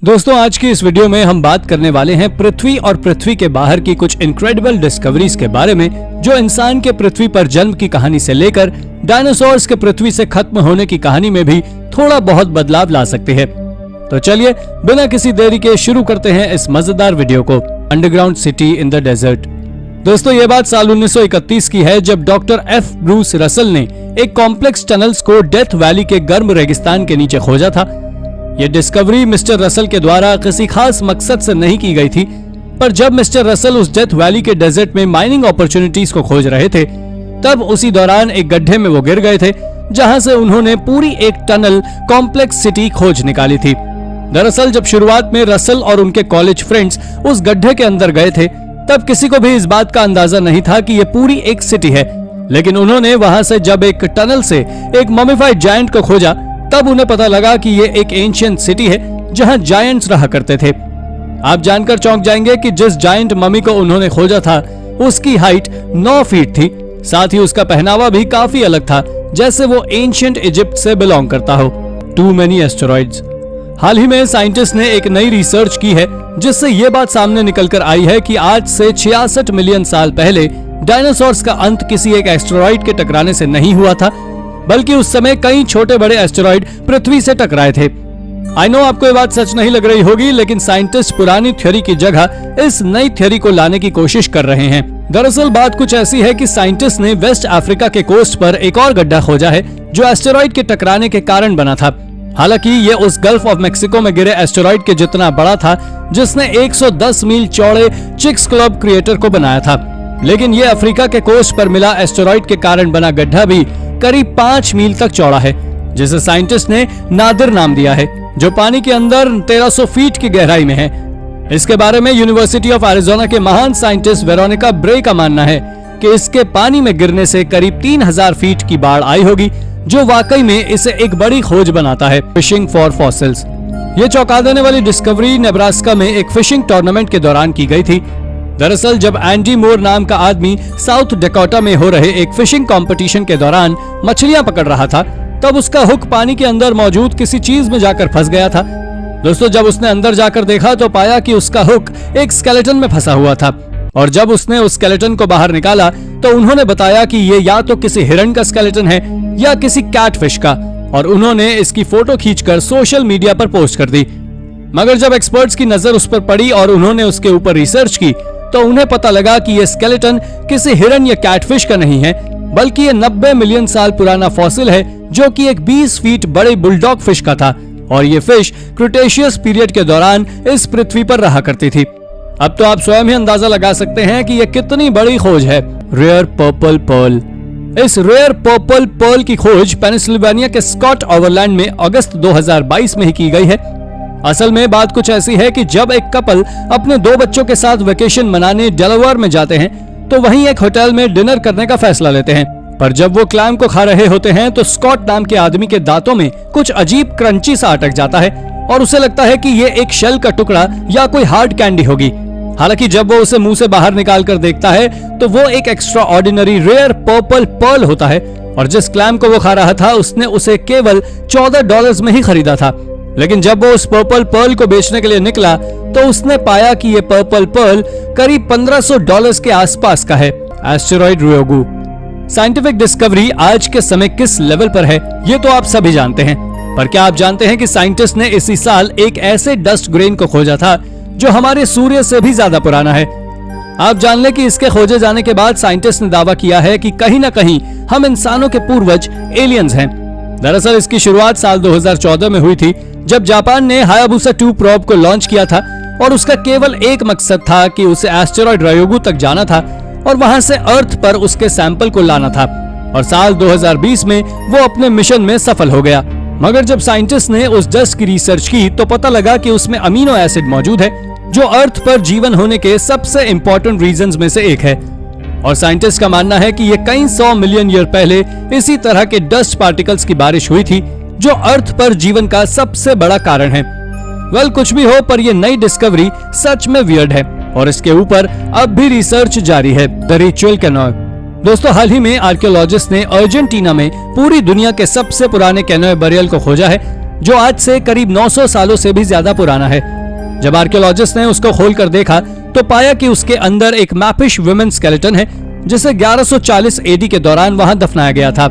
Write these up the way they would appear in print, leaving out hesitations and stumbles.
दोस्तों आज की इस वीडियो में हम बात करने वाले हैं पृथ्वी और पृथ्वी के बाहर की कुछ इनक्रेडिबल डिस्कवरीज के बारे में, जो इंसान के पृथ्वी पर जन्म की कहानी से लेकर डायनासोर्स के पृथ्वी से खत्म होने की कहानी में भी थोड़ा बहुत बदलाव ला सकती है। तो चलिए बिना किसी देरी के शुरू करते हैं इस मजेदार वीडियो को। Underground city in the desert. दोस्तों ये बात साल 1931 की है, जब डॉक्टर एफ ब्रूस रसल ने एक कॉम्प्लेक्स टनल्स को डेथ वैली के गर्म रेगिस्तान के नीचे खोजा था। यह डिस्कवरी मिस्टर रसल के द्वारा किसी खास मकसद से नहीं की गई थी, पर जब मिस्टर रसल उस डेथ वैली के डेजर्ट में माइनिंग अपॉर्चुनिटीज को खोज रहे थे, तब उसी दौरान एक गड्ढे में वो गिर गए थे, जहां से उन्होंने पूरी एक टनल कॉम्प्लेक्स सिटी खोज निकाली थी। दरअसल जब शुरुआत में रसल और उनके कॉलेज फ्रेंड्स उस गड्ढे के अंदर गए थे, तब किसी को भी इस बात का अंदाजा नहीं था कि यह पूरी एक सिटी है। लेकिन उन्होंने वहां से जब एक टनल से एक ममीफाइड जायंट को खोजा, तब उन्हें पता लगा कि ये एक एंशिएंट सिटी है जहां जायंट्स रहा करते थे। आप जानकर चौंक जाएंगे कि जिस जायंट ममी को उन्होंने खोजा था, उसकी हाइट 9 फीट थी। साथ ही उसका पहनावा भी काफी अलग था, जैसे वो एंशिएंट इजिप्ट से बिलोंग करता हो। Too many asteroids. हाल ही में साइंटिस्ट ने एक नई रिसर्च की है, जिससे ये बात सामने निकलकर आई है कि आज से 66 मिलियन साल पहले डायनासोर्स का अंत किसी एक एस्टेरॉइड के टकराने से नहीं हुआ था, बल्कि उस समय कई छोटे बड़े एस्टेरॉइड पृथ्वी से टकराए थे। आई नो आपको ये बात सच नहीं लग रही होगी, लेकिन साइंटिस्ट पुरानी थ्योरी की जगह इस नई थ्योरी को लाने की कोशिश कर रहे हैं। दरअसल बात कुछ ऐसी है कि साइंटिस्ट ने वेस्ट अफ्रीका के कोस्ट पर एक और गड्ढा खोजा है, जो एस्टेरॉइड के टकराने के कारण बना था। हालांकि ये उस गल्फ ऑफ मेक्सिको में गिरे एस्टेरॉइड के जितना बड़ा था, जिसने 110 मील चौड़े चिक्सक्लॉप क्रिएटर को बनाया था। लेकिन ये अफ्रीका के कोस्ट पर मिला एस्टेरॉइड के कारण बना गड्ढा भी करीब 5 मील तक चौड़ा है, जिसे साइंटिस्ट ने नादिर नाम दिया है, जो पानी के अंदर 1300 फीट की गहराई में है। इसके बारे में यूनिवर्सिटी ऑफ एरिजोना के महान साइंटिस्ट वेरोनिका ब्रे का मानना है कि इसके पानी में गिरने से करीब 3000 फीट की बाढ़ आई होगी, जो वाकई में इसे एक बड़ी खोज बनाता है। Fishing for fossils. ये चौंका देने वाली डिस्कवरी नेब्रास्का में एक फिशिंग टूर्नामेंट के दौरान की गई थी। दरअसल जब एंडी मोर नाम का आदमी साउथ डकोटा में हो रहे एक फिशिंग कंपटीशन के दौरान मछलियां पकड़ रहा था, तब उसका हुक पानी के अंदर मौजूद किसी चीज में जाकर फंस गया था। दोस्तों जब उसने अंदर जाकर देखा तो पाया कि उसका हुक एक स्केलेटन में फंसा हुआ था, और जब उसने उस स्केलेटन को बाहर निकाला तो उन्होंने बताया कि ये या तो किसी हिरण का स्केलेटन है या किसी कैटफिश का, और उन्होंने इसकी फोटो खींचकर सोशल मीडिया पर पोस्ट कर दी। मगर जब एक्सपर्ट्स की नजर उस पर पड़ी और उन्होंने उसके ऊपर रिसर्च की, तो उन्हें पता लगा कि यह स्केलेटन किसी हिरन या कैटफिश का नहीं है, बल्कि ये 90 मिलियन साल पुराना फॉसिल है, जो कि एक 20 फीट बड़े बुलडॉग फिश का था, और ये फिश क्रिटेशियस पीरियड के दौरान इस पृथ्वी पर रहा करती थी। अब तो आप स्वयं ही अंदाजा लगा सकते हैं कि यह कितनी बड़ी खोज है। Rare purple pearl. इस रेयर पर्पल पर्ल की खोज पेनिसिल्वेनिया के स्कॉट ओवरलैंड में अगस्त 2022 में ही की गई है। असल में बात कुछ ऐसी है कि जब एक कपल अपने 2 बच्चों के साथ वेकेशन मनाने डेलावेयर में जाते हैं, तो वहीं एक होटल में डिनर करने का फैसला लेते हैं। पर जब वो क्लैम को खा रहे होते हैं, तो स्कॉट नाम के आदमी के दांतों में कुछ अजीब क्रंची सा अटक जाता है, और उसे लगता है कि ये एक शेल का टुकड़ा या कोई हार्ड कैंडी होगी। हालांकि जब वो उसे मुंह से बाहर निकाल कर देखता है, तो वो एक extraordinary rare purple pearl होता है, और जिस क्लैम को वो खा रहा था, उसने उसे केवल $14 में ही खरीदा था। लेकिन जब वो उस पर्पल पर्ल को बेचने के लिए निकला, तो उसने पाया कि ये पर्पल पर्ल करीब $1500 के आसपास का है। एस्टेरॉइड रियोगु। साइंटिफिक डिस्कवरी आज के समय किस लेवल पर है, ये तो आप सभी जानते हैं, पर क्या आप जानते हैं कि साइंटिस्ट ने इसी साल एक ऐसे डस्ट ग्रेन को खोजा था जो हमारे सूर्य से भी ज्यादा पुराना है। आप जान लें कि इसके खोजे जाने के बाद साइंटिस्ट ने दावा किया है कि कहीं ना कहीं हम इंसानों के पूर्वज एलियंस हैं। दरअसल इसकी शुरुआत साल 2014 में हुई थी, जब जापान ने हायाबुसा 2 प्रोब को लॉन्च किया था, और उसका केवल एक मकसद था कि उसे एस्टेरॉइड रियोगु तक जाना था और वहां से अर्थ पर उसके सैंपल को लाना था, और साल 2020 में वो अपने मिशन में सफल हो गया। मगर जब साइंटिस्ट ने उस डस्ट की रिसर्च की, तो पता लगा कि उसमें अमीनो एसिड मौजूद है, जो अर्थ पर जीवन होने के सबसे इंपॉर्टेंट रीजंस में से एक है। और साइंटिस्ट का मानना है कि ये कई 100 मिलियन ईयर पहले इसी तरह के डस्ट पार्टिकल्स की बारिश हुई थी, जो अर्थ पर जीवन का सबसे बड़ा कारण है। वेल कुछ भी हो, पर यह नई डिस्कवरी सच में वियर्ड है, और इसके ऊपर अब भी रिसर्च जारी है। The ritual canoe. दोस्तों हाल ही में आर्कियोलॉजिस्ट ने अर्जेंटीना में पूरी दुनिया के सबसे पुराने कैनोय बरियल को खोजा है, जो आज से करीब 900 सालों से भी ज्यादा पुराना है। जब आर्कियोलॉजिस्ट ने उसको खोलकर देखा तो पाया कि उसके अंदर एक मैपिश वुमेन स्केलेटन है जिसे 1140 एडी के दौरान वहां दफनाया गया था।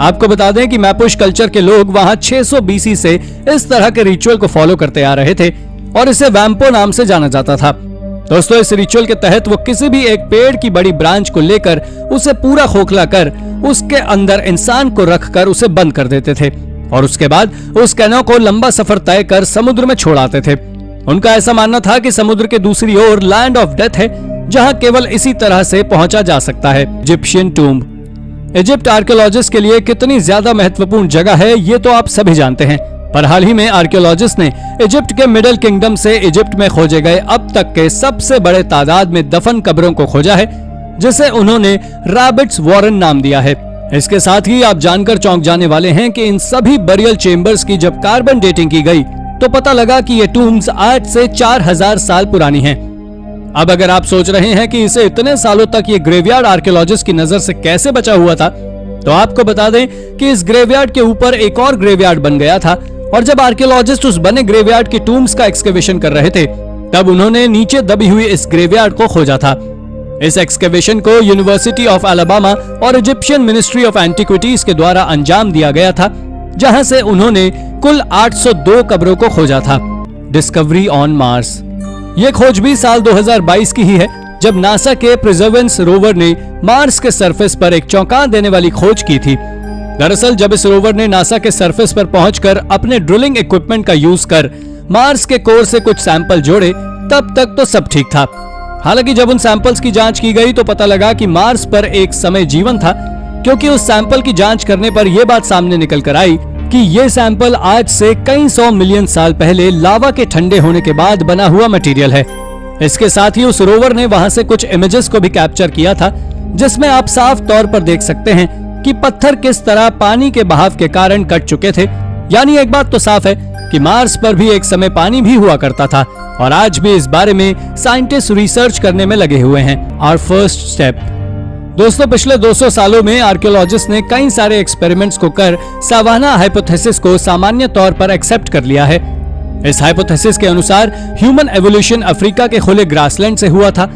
आपको बता दें कि मैपुश कल्चर के लोग वहां 600 बीसी से इस तरह के रिचुअल को फॉलो करते आ रहे थे और इसे वैम्पो नाम से जाना जाता था। दोस्तों, इस रिचुअल के तहत वो किसी भी एक पेड़ की बड़ी ब्रांच को लेकर उसे पूरा खोखला कर उसके अंदर इंसान को रखकर उसे बंद कर देते थे और उसके बाद उस कैनो को लंबा सफर तय कर समुद्र में छोड़ आते थे। उनका ऐसा मानना था कि समुद्र के दूसरी ओर लैंड ऑफ डेथ है जहां केवल इसी तरह से पहुंचा जा सकता है। Egyptian tomb. इजिप्ट आर्कियोलॉजिस्ट के लिए कितनी ज्यादा महत्वपूर्ण जगह है ये तो आप सभी जानते हैं, पर हाल ही में आर्कियोलॉजिस्ट ने इजिप्ट के मिडिल किंगडम से इजिप्ट में खोजे गए अब तक के सबसे बड़े तादाद में दफन कब्रों को खोजा है, जिसे उन्होंने रैबिट्स वॉरन नाम दिया है। इसके साथ ही आप जानकर चौंक जाने वाले हैं कि इन सभी बरियल चेम्बर्स की जब कार्बन डेटिंग की गई तो पता लगा कि ये टूम्स आज से 4000 साल पुरानी हैं। अब अगर आप सोच रहे हैं कि इसे इतने सालों तक ये ग्रेवयार्ड आर्कियोलॉजिस्ट की नजर से कैसे बचा हुआ था, तो आपको बता दें कि इस ग्रेवयार्ड के ऊपर एक और ग्रेवयार्ड बन गया था और जब आर्कियोलॉजिस्ट उस बने ग्रेवयार्ड के टूम्स का एक्सकेवेशन कर रहे थे तब उन्होंने नीचे दबी हुई इस ग्रेवयार्ड को खोजा था। इस एक्सकेवेशन को यूनिवर्सिटी ऑफ अलाबामा और इजिप्शियन मिनिस्ट्री ऑफ एंटिक्विटीज के द्वारा अंजाम दिया गया था, जहां से उन्होंने कुल 802 कब्रों को खोजा था। Discovery on Mars. ये खोज भी साल 2022 की ही है, जब नासा के प्रिजर्वेंस रोवर ने मार्स के सरफेस पर एक चौंका देने वाली खोज की थी। दरअसल जब इस रोवर ने नासा के सरफेस पर पहुंचकर अपने ड्रिलिंग इक्विपमेंट का यूज कर मार्स के कोर से कुछ सैंपल जोड़े, तब तक तो सब ठीक था। हालांकि जब उन सैंपल्स की जांच की गई तो पता लगा कि मार्स पर एक समय जीवन था, क्योंकि उस सैंपल की जांच करने पर यह बात सामने निकल कर आई कि ये सैंपल आज से कई 100 मिलियन साल पहले लावा के ठंडे होने के बाद बना हुआ मटेरियल है। इसके साथ ही उस रोवर ने वहां से कुछ इमेजेस को भी कैप्चर किया था, जिसमें आप साफ तौर पर देख सकते हैं कि पत्थर किस तरह पानी के बहाव के कारण कट चुके थे। यानी एक बात तो साफ है कि मार्स पर भी एक समय पानी भी हुआ करता था और आज भी इस बारे में साइंटिस्ट रिसर्च करने में लगे हुए हैं। Our first step. दोस्तों, पिछले 200 सालों में आर्कियोलॉजिस्ट ने कई सारे एक्सपेरिमेंट्स को कर सावाना हाइपोथेसिस को सामान्य तौर पर एक्सेप्ट कर लिया है। इस हाइपोथेसिस के अनुसार ह्यूमन एवोल्यूशन अफ्रीका के खुले ग्रासलैंड से हुआ था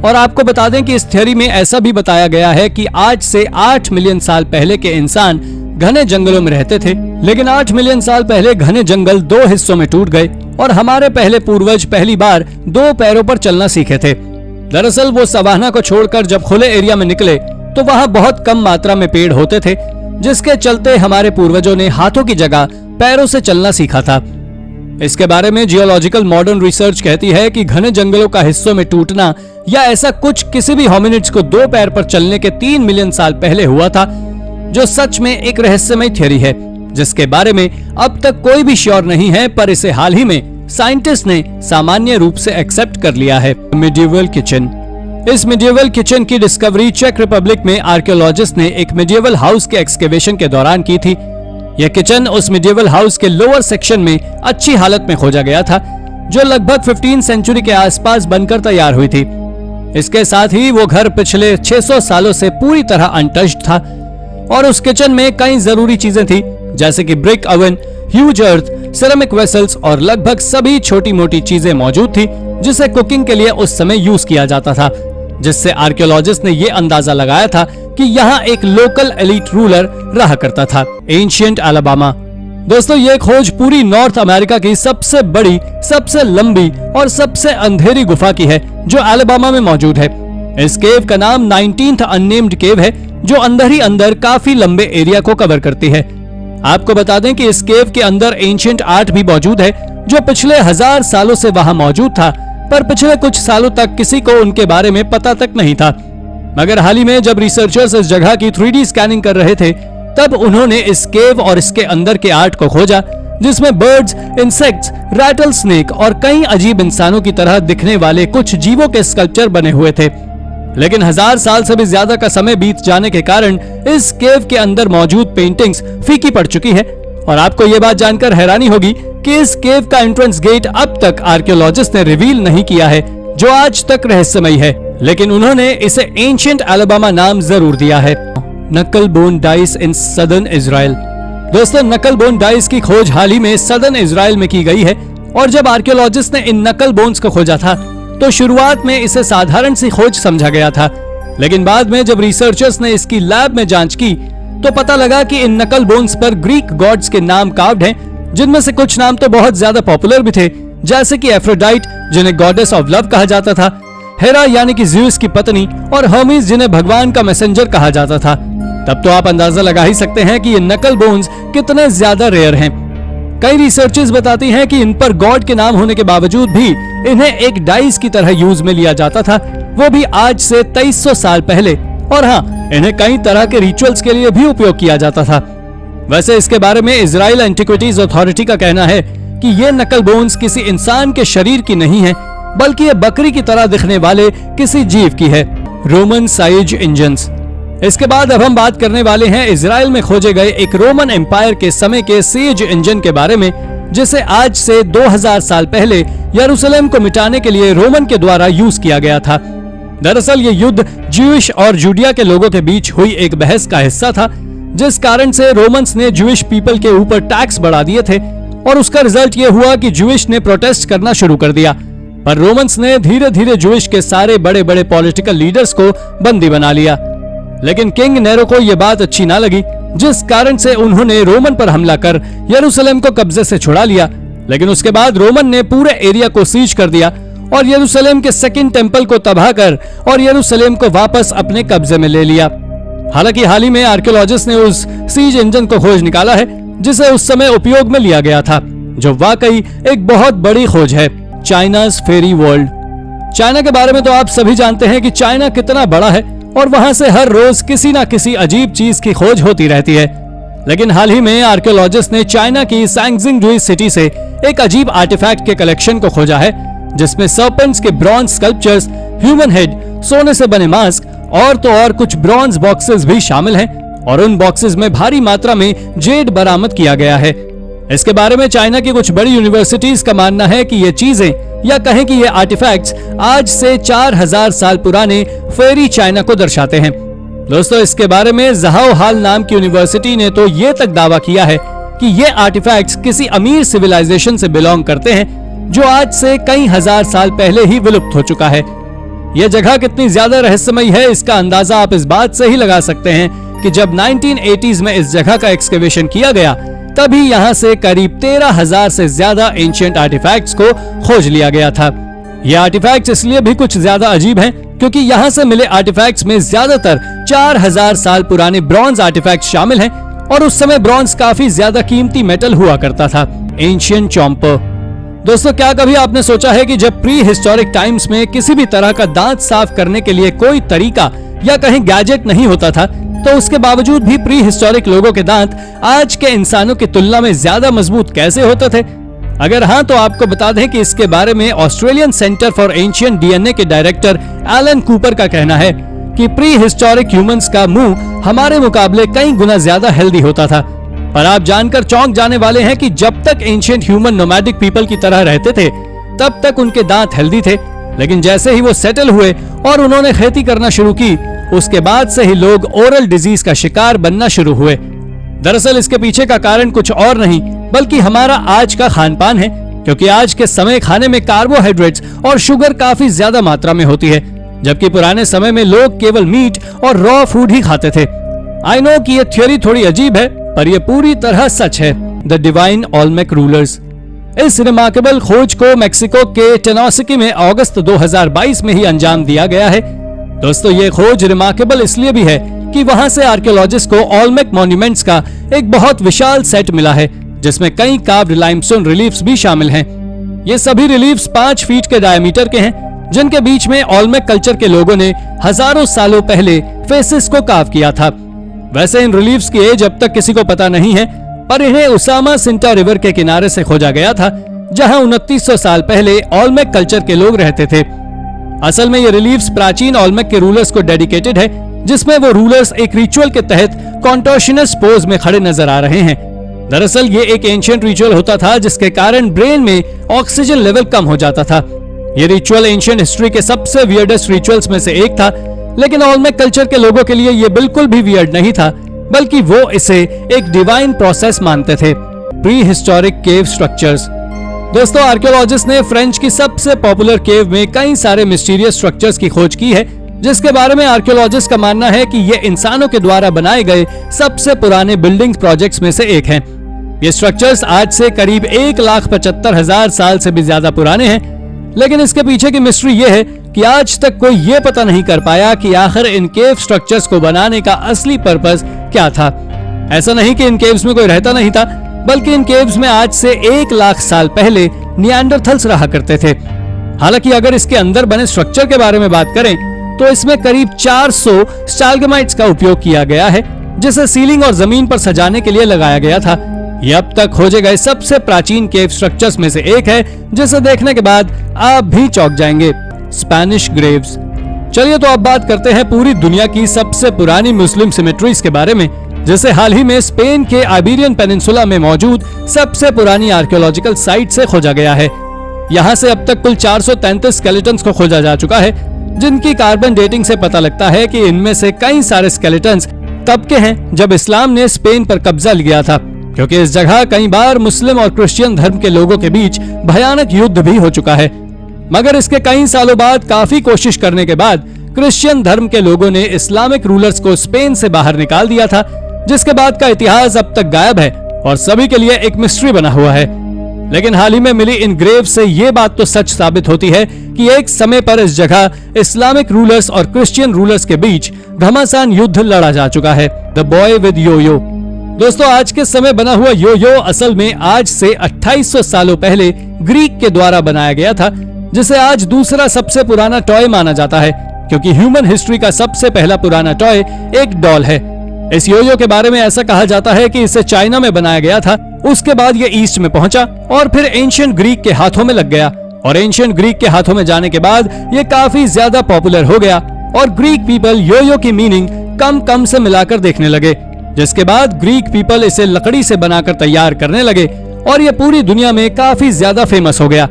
और आपको बता दें कि इस थ्योरी में ऐसा भी बताया गया है कि आज से 8 मिलियन साल पहले के इंसान घने जंगलों में रहते थे, लेकिन 8 मिलियन साल पहले घने जंगल 2 हिस्सों में टूट गए और हमारे पहले पूर्वज पहली बार 2 पैरों पर चलना सीखे थे। दरअसल वो सवाना को छोड़कर जब खुले एरिया में निकले तो वहाँ बहुत कम मात्रा में पेड़ होते थे, जिसके चलते हमारे पूर्वजों ने हाथों की जगह पैरों से चलना सीखा था। इसके बारे में जियोलॉजिकल मॉडर्न रिसर्च कहती है कि घने जंगलों का हिस्सों में टूटना या ऐसा कुछ किसी भी होमिनिड्स को 2 पैर पर चलने के 3 मिलियन साल पहले हुआ था, जो सच में एक रहस्यमय थ्योरी है जिसके बारे में अब तक कोई भी श्योर नहीं है, पर इसे हाल ही में साइंटिस्ट ने सामान्य रूप से एक्सेप्ट कर लिया है। Medieval kitchen. इस मिडिएवल किचन की डिस्कवरी चेक रिपब्लिक में आर्कियोलॉजिस्ट ने एक मिडिएवल हाउस के एक्सकेवेशन के दौरान की थी। यह किचन उस मिडिएवल हाउस के लोअर सेक्शन में अच्छी हालत में खोजा गया था, जो लगभग 15 सेंचुरी के आसपास बनकर तैयार हुई थी। इसके साथ ही वो घर पिछले 600 सालों से पूरी तरह अनटच्ड था और उस किचन में कई जरूरी चीजें थी, जैसे कि ब्रिक ओवन, ह्यूज अर्थ, सिरेमिक वेसल्स और लगभग सभी छोटी मोटी चीजें मौजूद थी जिसे कुकिंग के लिए उस समय यूज किया जाता था, जिससे आर्कियोलॉजिस्ट ने यह अंदाजा लगाया था कि यहाँ एक लोकल एलीट रूलर रहा करता था। Ancient Alabama. दोस्तों, ये खोज पूरी नॉर्थ अमेरिका की सबसे बड़ी, सबसे लंबी और सबसे अंधेरी गुफा की है, जो अलाबामा में मौजूद है। इस केव का नाम 19th अननेम्ड केव है, जो अंदर ही अंदर काफी लंबे एरिया को कवर करती है। आपको बता दें कि इस केव के अंदर एंशिएंट आर्ट भी मौजूद है, जो पिछले 1000 सालों से वहां मौजूद था, पर पिछले कुछ सालों तक किसी को उनके बारे में पता तक नहीं था। मगर हाल ही में जब रिसर्चर्स इस जगह की 3D स्कैनिंग कर रहे थे, तब उन्होंने इस केव और इसके अंदर के आर्ट को खोजा, जिसमें बर्ड्स, इंसेक्ट्स, रैटल स्नेक और कई अजीब इंसानों की तरह दिखने वाले कुछ जीवों के स्कल्पचर बने हुए थे। लेकिन 1000 साल से भी ज्यादा का समय बीत जाने के कारण इस केव के अंदर मौजूद पेंटिंग्स फीकी पड़ चुकी है। और आपको ये बात जानकर हैरानी होगी कि इस केव का एंट्रेंस गेट अब तक आर्कियोलॉजिस्ट ने रिवील नहीं किया है, जो आज तक रहस्यमयी है, लेकिन उन्होंने इसे एंशिएंट अलाबामा नाम जरूर दिया है। नक्कल bone dice in southern Israel. दोस्तों, नकल बोन डाइस की खोज हाल ही में सदर्न इजराइल में की गई है और जब आर्कियोलॉजिस्ट ने इन नकल बोन्स को खोजा था तो शुरुआत में इसे साधारण सी खोज समझा गया था, लेकिन बाद में जब रिसर्चर्स ने इसकी लैब में जांच की तो पता लगा कि इन नकल बोन्स पर ग्रीक गॉड्स के नाम कार्व्ड हैं, जिनमें से कुछ नाम तो बहुत ज्यादा पॉपुलर भी थे, जैसे कि एफ्रोडाइट जिन्हें गॉडेस ऑफ लव कहा जाता था, हेरा यानी कि ज़्यूस की पत्नी, और हर्मीज जिन्हें भगवान का मैसेंजर कहा जाता था। तब तो आप अंदाजा लगा ही सकते हैं कि ये नकल बोन्स कितने ज्यादा रेयर हैं। कई रिसर्चेस बताती हैं कि इन पर गॉड के नाम होने के बावजूद भी इन्हें एक डाइस की तरह यूज में लिया जाता था, वो भी आज से 2300 साल पहले। और हाँ, इन्हें कई तरह के रिचुअल्स के लिए भी उपयोग किया जाता था। वैसे इसके बारे में इजराइल एंटिक्विटीज अथॉरिटी का कहना है कि ये नकल बोन्स किसी इंसान के शरीर की नहीं है, बल्कि ये बकरी की तरह दिखने वाले किसी जीव की है। Roman size engines. इसके बाद अब हम बात करने वाले हैं इजराइल में खोजे गए एक रोमन एम्पायर के समय के सेज इंजन के बारे में, जिसे आज से 2000 साल पहले यरूशलेम को मिटाने के लिए रोमन के द्वारा यूज किया गया था। दरअसल ये युद्ध ज्यूइश और जूडिया के लोगों के बीच हुई एक बहस का हिस्सा था, जिस कारण से रोमन्स ने ज्यूइश पीपल के ऊपर टैक्स बढ़ा दिए थे और उसका रिजल्ट ये हुआ कि ज्यूइश ने प्रोटेस्ट करना शुरू कर दिया। पर रोमन्स ने धीरे धीरे ज्यूइश के सारे बड़े बड़े पॉलिटिकल लीडर्स को बंदी बना लिया, लेकिन किंग नेरो को यह बात अच्छी ना लगी, जिस कारण से उन्होंने रोमन पर हमला कर यरूशलेम को कब्जे से छुड़ा लिया। लेकिन उसके बाद रोमन ने पूरे एरिया को सीज कर दिया और यरूशलेम के सेकंड टेंपल को तबाह कर और यरूशलेम को वापस अपने कब्जे में ले लिया। हालांकि हाल ही में आर्कियोलॉजिस्ट ने उस सीज इंजन को खोज निकाला है जिसे उस समय उपयोग में लिया गया था, जो वाकई एक बहुत बड़ी खोज है। चाइना's फेरी वर्ल्ड। चाइना के बारे में तो आप सभी जानते हैं कि चाइना कितना बड़ा है और वहां से हर रोज किसी ना किसी अजीब चीज की खोज होती रहती है। लेकिन हाल ही में आर्कियोलॉजिस्ट ने चाइना की सैंगजिंग सिटी से एक अजीब आर्टिफैक्ट के कलेक्शन को खोजा है, जिसमें सर्पेंट्स के ब्रॉन्ज स्कल्पचर्स, ह्यूमन हेड, सोने से बने मास्क और तो और कुछ ब्रॉन्ज बॉक्सेस भी शामिल हैं और उन बॉक्सेस में भारी मात्रा में जेड बरामद किया गया है। इसके बारे में चाइना की कुछ बड़ी यूनिवर्सिटीज का मानना है कि ये चीजें या कहें कि ये आर्टिफैक्ट्स आज से 4000 साल पुराने फेरी चाइना को दर्शाते हैं। दोस्तों, इसके बारे में ज़हाओ हाल नाम की यूनिवर्सिटी ने तो ये तक दावा किया है कि ये आर्टिफैक्ट्स किसी अमीर सिविलाइजेशन से बिलोंग करते हैं जो आज से कई हजार साल पहले ही विलुप्त हो चुका है। यह जगह कितनी ज्यादा रहस्यमयी है इसका अंदाजा आप इस बात से ही लगा सकते हैं कि जब 1980s में इस जगह का एक्सकेवेशन किया गया तभी यहाँ से करीब 13,000 से ज्यादा एंशिएंट आर्टिफैक्ट्स को खोज लिया गया था। ये आर्टिफैक्ट्स इसलिए भी कुछ ज्यादा अजीब हैं क्योंकि यहाँ से मिले आर्टिफैक्ट्स में ज्यादातर 4000 साल पुराने ब्रॉन्ज आर्टिफैक्ट्स शामिल हैं और उस समय ब्रॉन्ज काफी ज्यादा कीमती मेटल हुआ करता था। एंशिएंट चॉम्पर। दोस्तों, क्या कभी आपने सोचा है कि जब प्री हिस्टोरिक टाइम्स में किसी भी तरह का दांत साफ करने के लिए कोई तरीका या कहीं गैजेट नहीं होता था, तो उसके बावजूद भी प्री हिस्टोरिक लोगों के दांत आज के इंसानों की तुलना में ज्यादा मजबूत कैसे होते थे? अगर हाँ, तो आपको बता दें कि इसके बारे में Australian centre for ancient DNA के डायरेक्टर एलन कूपर का कहना है कि प्री हिस्टोरिक ह्यूमंस का मुंह हमारे मुकाबले कई गुना ज्यादा हेल्दी होता था। पर आप जानकर चौंक जाने वाले हैं कि जब तक एंशिएंट ह्यूमन नोमैडिक पीपल की तरह रहते थे तब तक उनके दांत हेल्दी थे, लेकिन जैसे ही वो सेटल हुए और उन्होंने खेती करना शुरू की, उसके बाद से ही लोग ओरल डिजीज का शिकार बनना शुरू हुए। दरअसल इसके पीछे का कारण कुछ और नहीं बल्कि हमारा आज का खान पान है, क्योंकि आज के समय खाने में कार्बोहाइड्रेट्स और शुगर काफी ज्यादा मात्रा में होती है, जबकि पुराने समय में लोग केवल मीट और रॉ फूड ही खाते थे। आई नो कि ये थ्योरी थोड़ी अजीब है, पर यह पूरी तरह सच है। The divine Olmec rulers. इस रिमार्केबल खोज को मेक्सिको के टेनोसिकी में अगस्त 2022 में ही अंजाम दिया गया है। दोस्तों, ये खोज रिमार्केबल इसलिए भी है कि वहां से आर्कियोलॉजिस्ट को ओल्मेक मॉन्यूमेंट्स का एक बहुत विशाल सेट मिला है, जिसमें कई कार्व्ड लाइमस्टोन रिलीफ्स भी शामिल हैं। ये सभी रिलीफ्स 5 फीट के डायमीटर के हैं, जिनके बीच में ओल्मेक कल्चर के लोगों ने हजारों सालों पहले फेसेस को कार्व किया था। वैसे इन रिलीफ्स की एज अब तक किसी को पता नहीं है, पर इन्हें उसामा सिंटा रिवर के किनारे से खोजा गया था, जहां 2900 साल पहले ओल्मेक कल्चर के लोग रहते थे। असल में ये रिलीफ्स प्राचीन ओल्मेक के रूलर्स को डेडिकेटेड है, जिसमें वो रूलर्स एक रिचुअल के तहत कॉन्टोर्शनस पोज में खड़े नजर आ रहे हैं। दरअसल ये एक एंशिएंट रिचुअल होता था जिसके कारण ब्रेन में ऑक्सीजन लेवल कम हो जाता था। ये रिचुअल एंशिएंट हिस्ट्री के सबसे वियर्डेस्ट रिचुअल्स में से एक था, लेकिन ओल्मेक कल्चर के लोगों के लिए ये बिल्कुल भी वियर्ड नहीं था, बल्कि वो इसे एक डिवाइन प्रोसेस मानते थे। प्री हिस्टोरिक केव स्ट्रक्चर्स। दोस्तों, आर्कियोलॉजिस्ट ने फ्रेंच की सबसे पॉपुलर केव में कई सारे मिस्टीरियस स्ट्रक्चर्स की खोज की है, जिसके बारे में आर्कियोलॉजिस्ट का मानना है कि ये इंसानों के द्वारा बनाए गए सबसे पुराने बिल्डिंग प्रोजेक्ट्स में से एक हैं। ये स्ट्रक्चर्स आज से करीब 1,75,000 साल से भी ज्यादा पुराने हैं, लेकिन इसके पीछे की मिस्ट्री ये है कि आज तक कोई ये पता नहीं कर पाया कि आखिर इन केव स्ट्रक्चर्स को बनाने का असली पर्पस क्या था। ऐसा नहीं कि इन केव्स में कोई रहता नहीं था, बल्कि इन केव्स में आज से 1 लाख साल पहले निएंडरथल्स रहा करते थे। हालांकि अगर इसके अंदर बने स्ट्रक्चर के बारे में बात करें तो इसमें करीब 400 स्टालगमाइट्स का उपयोग किया गया है, जिसे सीलिंग और जमीन पर सजाने के लिए लगाया गया था। यह अब तक खोजे गए सबसे प्राचीन केव स्ट्रक्चर्स में से एक है, जिसे देखने के बाद आप भी चौंक जाएंगे। Spanish Graves. चलिए तो अब बात करते हैं पूरी दुनिया की सबसे पुरानी मुस्लिम सिमेट्रीज के बारे में, जिसे हाल ही में स्पेन के आइबेरियन पेनिनसुला में मौजूद सबसे पुरानी आर्कियोलॉजिकल साइट से खोजा गया है। यहाँ से अब तक कुल 433 स्केलेटन्स को खोजा जा चुका है, जिनकी कार्बन डेटिंग से पता लगता है कि इनमें से कई सारे स्केलेटन्स तब के हैं जब इस्लाम ने स्पेन पर कब्जा लिया था, क्योंकि इस जगह कई बार मुस्लिम और क्रिश्चियन धर्म के लोगों के बीच भयानक युद्ध भी हो चुका है। मगर इसके कई सालों बाद काफी कोशिश करने के बाद क्रिश्चियन धर्म के लोगों ने इस्लामिक रूलर्स को स्पेन से बाहर निकाल दिया था, जिसके बाद का इतिहास अब तक गायब है और सभी के लिए एक मिस्ट्री बना हुआ है। लेकिन हाल ही में मिली इन ग्रेव से ये बात तो सच साबित होती है कि एक समय पर इस जगह इस्लामिक रूलर्स और क्रिश्चियन रूलर्स के बीच घमासान युद्ध लड़ा जा चुका है। The boy with yo-yo. दोस्तों, आज के समय बना हुआ यो-यो असल में आज से 2800 सालों पहले ग्रीक के द्वारा बनाया गया था, जिसे आज दूसरा सबसे पुराना टॉय माना जाता है, क्योंकि ह्यूमन हिस्ट्री का सबसे पहला पुराना टॉय एक डॉल है। इस यो-यो के बारे में ऐसा कहा जाता है कि इसे चाइना में बनाया गया था, उसके बाद ये ईस्ट में पहुंचा और फिर एंशिएंट ग्रीक के हाथों में लग गया, और एंशिएंट ग्रीक के हाथों में जाने के बाद ये काफी ज्यादा पॉपुलर हो गया और ग्रीक पीपल यो-यो की मीनिंग कम कम से मिलाकर देखने लगे, जिसके बाद ग्रीक पीपल इसे लकड़ी से बनाकर तैयार करने लगे और ये पूरी दुनिया में काफी ज्यादा फेमस हो गया।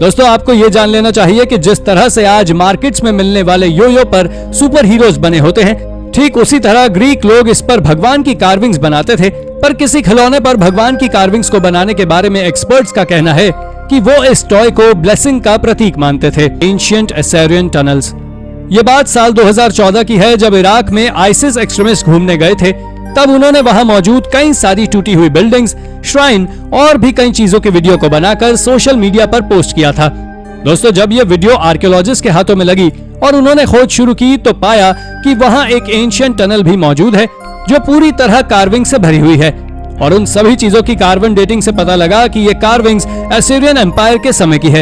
दोस्तों, आपको ये जान लेना चाहिए कि जिस तरह से आज मार्केट्स में मिलने वाले यो-यो पर सुपर हीरोज बने होते हैं, ठीक उसी तरह ग्रीक लोग इस पर भगवान की कार्विंग्स बनाते थे। पर किसी खिलौने पर भगवान की कार्विंग्स को बनाने के बारे में एक्सपर्ट्स का कहना है कि वो इस टॉय को ब्लेसिंग का प्रतीक मानते थे। Ancient Assyrian tunnels. ये बात साल 2014 की है, जब इराक में आइसिस एक्सट्रीमिस्ट घूमने गए थे। तब उन्होंने वहां मौजूद कई सारी टूटी हुई बिल्डिंग्स, श्राइन और भी कई चीजों के वीडियो को बनाकर सोशल मीडिया पर पोस्ट किया था। दोस्तों, जब ये वीडियो आर्कियोलॉजिस्ट के हाथों में लगी और उन्होंने खोज शुरू की तो पाया कि वहां एक एंशिएंट टनल भी मौजूद है, जो पूरी तरह कार्विंग से भरी हुई है, और उन सभी चीजों की कार्बन डेटिंग से पता लगा कि ये कार्विंग्स असीरियन एम्पायर के समय की है।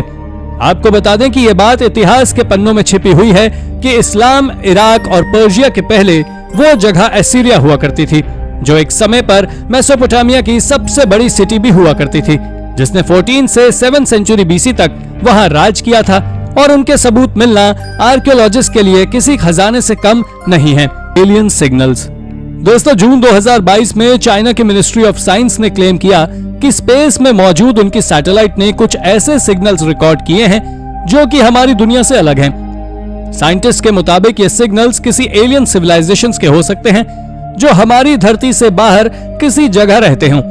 आपको बता दें कि ये बात इतिहास के पन्नों में छिपी हुई है कि इस्लाम, इराक और पर्शिया के पहले वो जगह असीरिया हुआ करती थी, जो एक समय पर मेसोपोटामिया की सबसे बड़ी सिटी भी हुआ करती थी, जिसने 14 से 7 सेंचुरी बीसी तक वहां राज किया था, और उनके सबूत मिलना आर्कियोलॉजिस्ट के लिए किसी खजाने से कम नहीं है। Alien signals. दोस्तों, जून 2022 में चाइना की मिनिस्ट्री ऑफ साइंस ने क्लेम किया कि स्पेस में मौजूद उनकी सैटेलाइट ने कुछ ऐसे सिग्नल्स रिकॉर्ड किए हैं जो कि हमारी दुनिया से अलग हैं। साइंटिस्ट के मुताबिक ये सिग्नल्स किसी एलियन सिविलाइजेशंस के हो सकते हैं जो हमारी धरती से बाहर किसी जगह रहते हों।